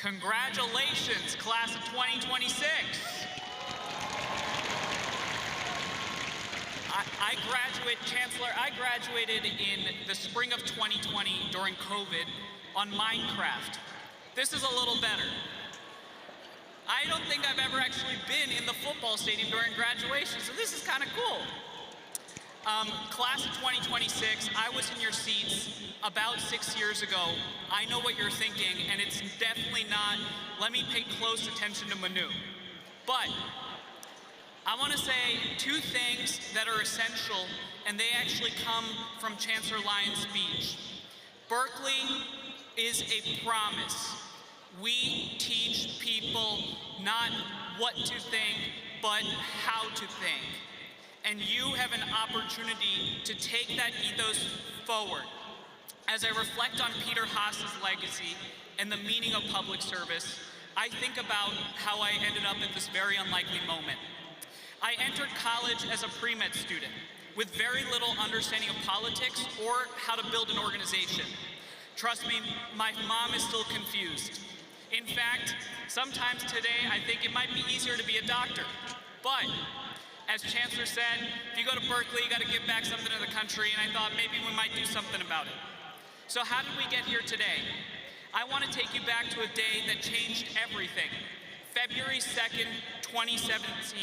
Congratulations, class of 2026. Chancellor, I graduated in the spring of 2020 during COVID on Minecraft. This is a little better. I don't think I've ever actually been in the football stadium during graduation, so this is kind of cool. Class of 2026, I was in your seats about 6 years ago. I know what you're thinking, and it's definitely not, let me pay close attention to Manu. But I want to say two things that are essential, and they actually come from Chancellor Lyon's speech. Berkeley is a promise. We teach people not what to think, but how to think. And you have an opportunity to take that ethos forward. As I reflect on Peter Haas's legacy and the meaning of public service, I think about how I ended up at this very unlikely moment. I entered college as a pre-med student with very little understanding of politics or how to build an organization. Trust me, my mom is still confused. In fact, sometimes today I think it might be easier to be a doctor. But as Chancellor said, if you go to Berkeley, you got to give back something to the country, and I thought maybe we might do something about it. So how did we get here today? I want to take you back to a day that changed everything. February 2nd, 2017.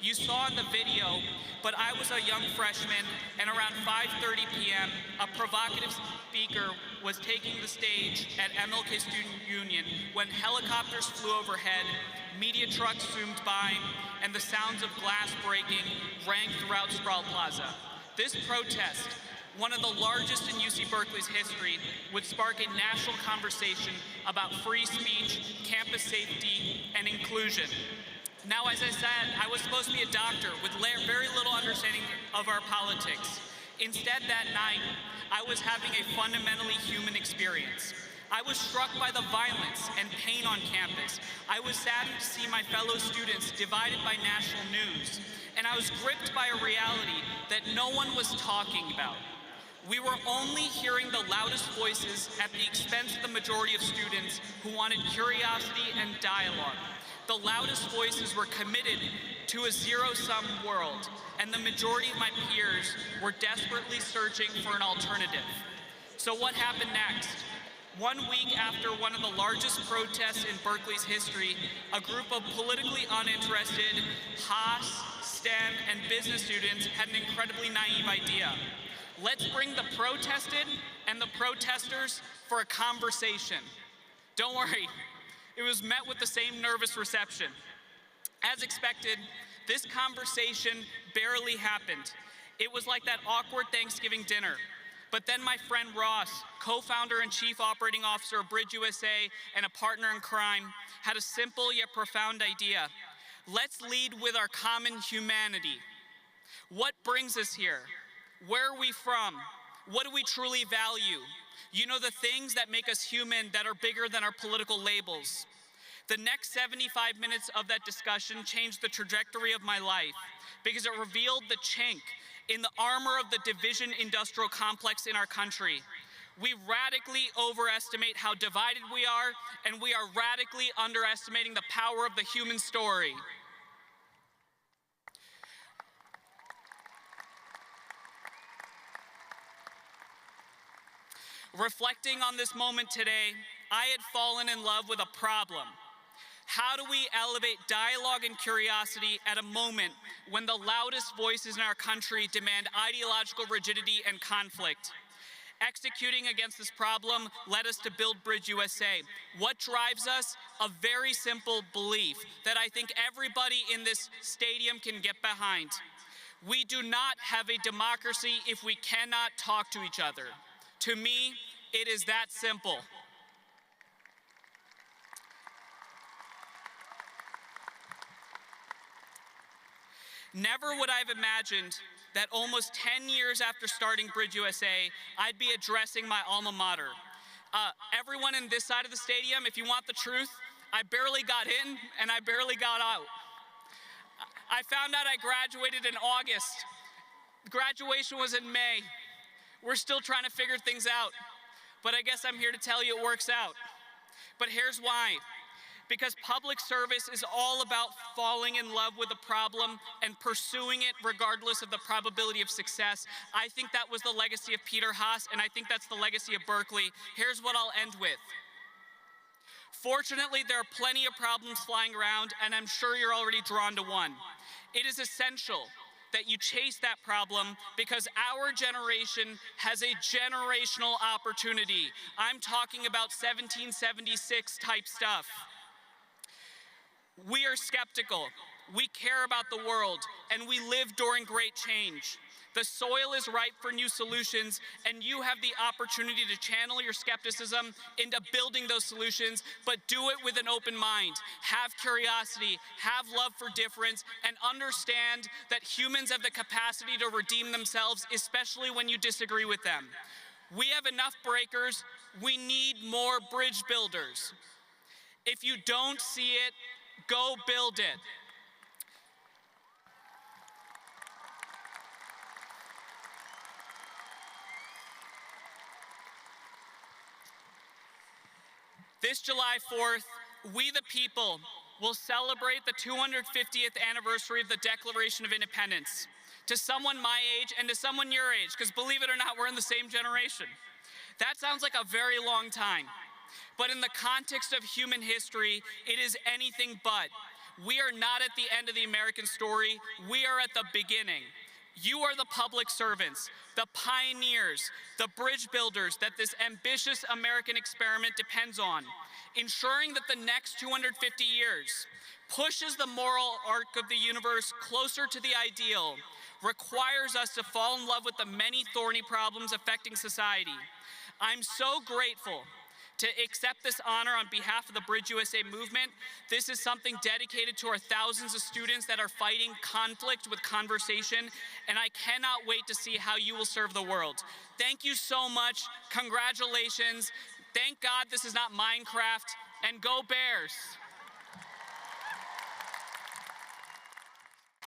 You saw in the video, but I was a young freshman, and around 5:30 p.m., a provocative speaker was taking the stage at MLK Student Union when helicopters flew overhead, media trucks zoomed by, and the sounds of glass breaking rang throughout Sproul Plaza. This protest, one of the largest in UC Berkeley's history, would spark a national conversation about free speech, campus safety, and inclusion. Now, as I said, I was supposed to be a doctor with very little understanding of our politics. Instead, that night, I was having a fundamentally human experience. I was struck by the violence and pain on campus. I was saddened to see my fellow students divided by national news. And I was gripped by a reality that no one was talking about. We were only hearing the loudest voices at the expense of the majority of students who wanted curiosity and dialogue. The loudest voices were committed to a zero-sum world, and the majority of my peers were desperately searching for an alternative. So what happened next? 1 week after one of the largest protests in Berkeley's history, a group of politically uninterested Haas, STEM, and business students had an incredibly naive idea. Let's bring the protested and the protesters for a conversation. Don't worry. It was met with the same nervous reception. As expected, this conversation barely happened. It was like that awkward Thanksgiving dinner. But then my friend Ross, co-founder and chief operating officer of BridgeUSA and a partner in crime, had a simple yet profound idea. Let's lead with our common humanity. What brings us here? Where are we from? What do we truly value? You know, the things that make us human that are bigger than our political labels. The next 75 minutes of that discussion changed the trajectory of my life because it revealed the chink in the armor of the division industrial complex in our country. We radically overestimate how divided we are, and we are radically underestimating the power of the human story. Reflecting on this moment today, I had fallen in love with a problem. How do we elevate dialogue and curiosity at a moment when the loudest voices in our country demand ideological rigidity and conflict? Executing against this problem led us to build BridgeUSA. What drives us? A very simple belief that I think everybody in this stadium can get behind. We do not have a democracy if we cannot talk to each other. To me, it is that simple. Never would I have imagined that almost 10 years after starting BridgeUSA, I'd be addressing my alma mater. Everyone in this side of the stadium, if you want the truth, I barely got in and I barely got out. I found out I graduated in August. Graduation was in May. We're still trying to figure things out, but I guess I'm here to tell you it works out. But here's why. Because public service is all about falling in love with a problem and pursuing it regardless of the probability of success. I think that was the legacy of Peter Haas, and I think that's the legacy of Berkeley. Here's what I'll end with. Fortunately, there are plenty of problems flying around, and I'm sure you're already drawn to one. It is essential that you chase that problem because our generation has a generational opportunity. I'm talking about 1776 type stuff. We are skeptical, we care about the world, and we live during great change. The soil is ripe for new solutions, and you have the opportunity to channel your skepticism into building those solutions, but do it with an open mind. Have curiosity, have love for difference, and understand that humans have the capacity to redeem themselves, especially when you disagree with them. We have enough breakers, we need more bridge builders. If you don't see it, go build it. This July 4th, we the people will celebrate the 250th anniversary of the Declaration of Independence. To someone my age and to someone your age, because believe it or not, we're in the same generation. That sounds like a very long time. But in the context of human history, it is anything but. We are not at the end of the American story, we are at the beginning. You are the public servants, the pioneers, the bridge builders that this ambitious American experiment depends on. Ensuring that the next 250 years pushes the moral arc of the universe closer to the ideal requires us to fall in love with the many thorny problems affecting society. I'm so grateful to accept this honor on behalf of the BridgeUSA movement. This is something dedicated to our thousands of students that are fighting conflict with conversation, and I cannot wait to see how you will serve the world. Thank you so much, congratulations. Thank God this is not Minecraft, and go Bears.